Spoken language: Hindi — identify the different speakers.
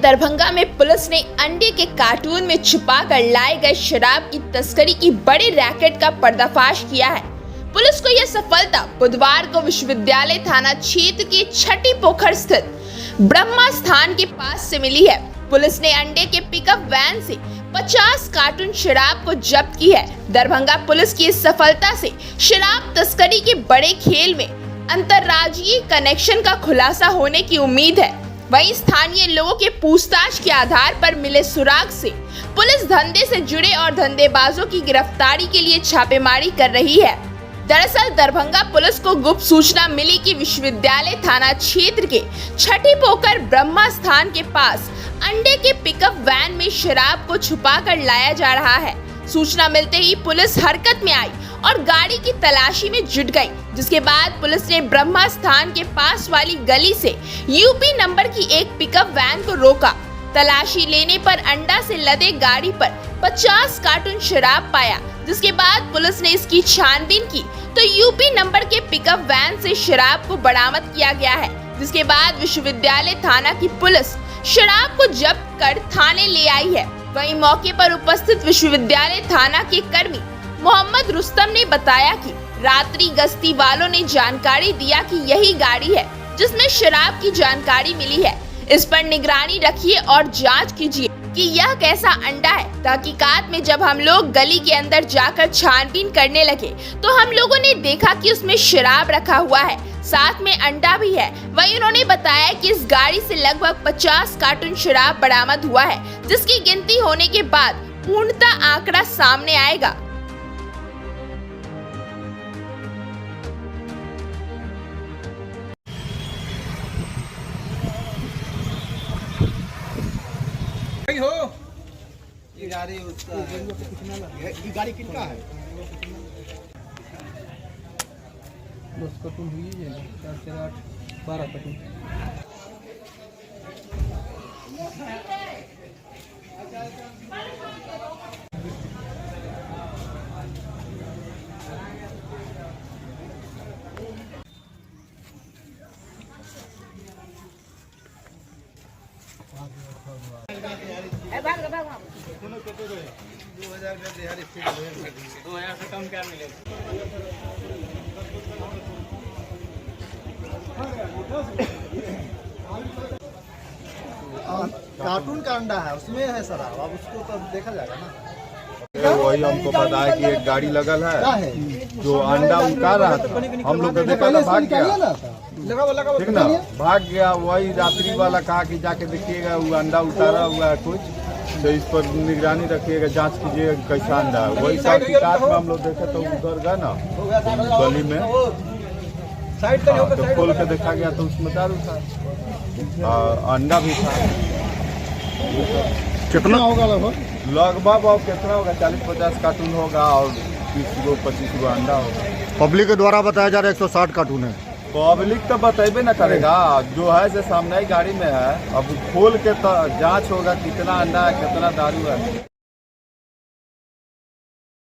Speaker 1: दरभंगा में पुलिस ने अंडे के कार्टून में छुपाकर लाए गए शराब की तस्करी की बड़े रैकेट का पर्दाफाश किया है। पुलिस को यह सफलता बुधवार को विश्वविद्यालय थाना क्षेत्र के छठी पोखर स्थित ब्रह्मा स्थान के पास से मिली है। पुलिस ने अंडे के पिकअप वैन से 50 कार्टून शराब को जब्त की है। दरभंगा पुलिस की इस सफलता से शराब तस्करी के बड़े खेल में अंतर्राज्यीय कनेक्शन का खुलासा होने की उम्मीद है। वहीं स्थानीय लोगों के पूछताछ के आधार पर मिले सुराग से पुलिस धंधे से जुड़े और धंधेबाजों की गिरफ्तारी के लिए छापेमारी कर रही है। दरअसल दरभंगा पुलिस को गुप्त सूचना मिली कि विश्वविद्यालय थाना क्षेत्र के छठी पोखर ब्रह्मा स्थान के पास अंडे के पिकअप वैन में शराब को छुपाकर लाया जा रहा है। सूचना मिलते ही पुलिस हरकत में आई और गाड़ी की तलाशी में जुट गई, जिसके बाद पुलिस ने ब्रह्मा स्थान के पास वाली गली से यूपी नंबर की एक पिकअप वैन को रोका। तलाशी लेने पर अंडा से लदे गाड़ी पर 50 कार्टून शराब पाया, जिसके बाद पुलिस ने इसकी छानबीन की तो यूपी नंबर के पिकअप वैन से शराब को बरामद किया गया है। जिसके बाद विश्वविद्यालय थाना की पुलिस शराब को जब्त कर थाने ले आई है। वहीं मौके पर उपस्थित विश्वविद्यालय थाना के कर्मी मोहम्मद रुस्तम ने बताया कि रात्रि गश्ती वालों ने जानकारी दिया कि यही गाड़ी है जिसमें शराब की जानकारी मिली है। इस पर निगरानी रखिए और जांच कीजिए कि यह कैसा अंडा है। तहकीकात में जब हम लोग गली के अंदर जाकर छानबीन करने लगे तो हम लोगों ने देखा कि उसमें शराब रखा हुआ है, साथ में अंडा भी है। वहीं उन्होंने बताया कि इस गाड़ी से लगभग 50 कार्टून शराब बरामद हुआ है, जिसकी गिनती होने के बाद पूर्णतः आंकड़ा सामने आएगा।
Speaker 2: हो ये गाड़ी उसका ये गाड़ी किनका है?
Speaker 3: 10 कार्टून हुई है, 4 से 8 12 कार्टून।
Speaker 2: से कम क्या मिलेगा? कार्टून का अंडा है, उसमें है शराब। अब उसको तो देखा जाएगा ना।
Speaker 4: वही हमको बताया कि एक गाड़ी लगल है जो अंडा उतार रहा था। हम लोग देखा था, भाग गया, ठीक ना, भाग गया। वही रात्रि वाला कहा कि जाके देखिएगा वो अंडा उतारा हुआ है कुछ, तो इस पर निगरानी रखिएगा, जांच कीजिएगा कैसा अंडा है। वही तहकीकात में हम लोग देखे तो उधर गए ना गली में, तो खोल के देखा गया तो उसमें दारू था, अंडा भी था।
Speaker 2: कितना होगा
Speaker 4: लगभग और कितना होगा? 40-50 कार्टून होगा और 20-25 गो अंडा होगा।
Speaker 2: पब्लिक के द्वारा बताया जा रहा है 160 कार्टून है।
Speaker 4: पब्लिक तो बतेबे न करेगा, जो है से सामने गाड़ी में है। अब खोल के तो जांच होगा कितना अंडा है कितना दारू है।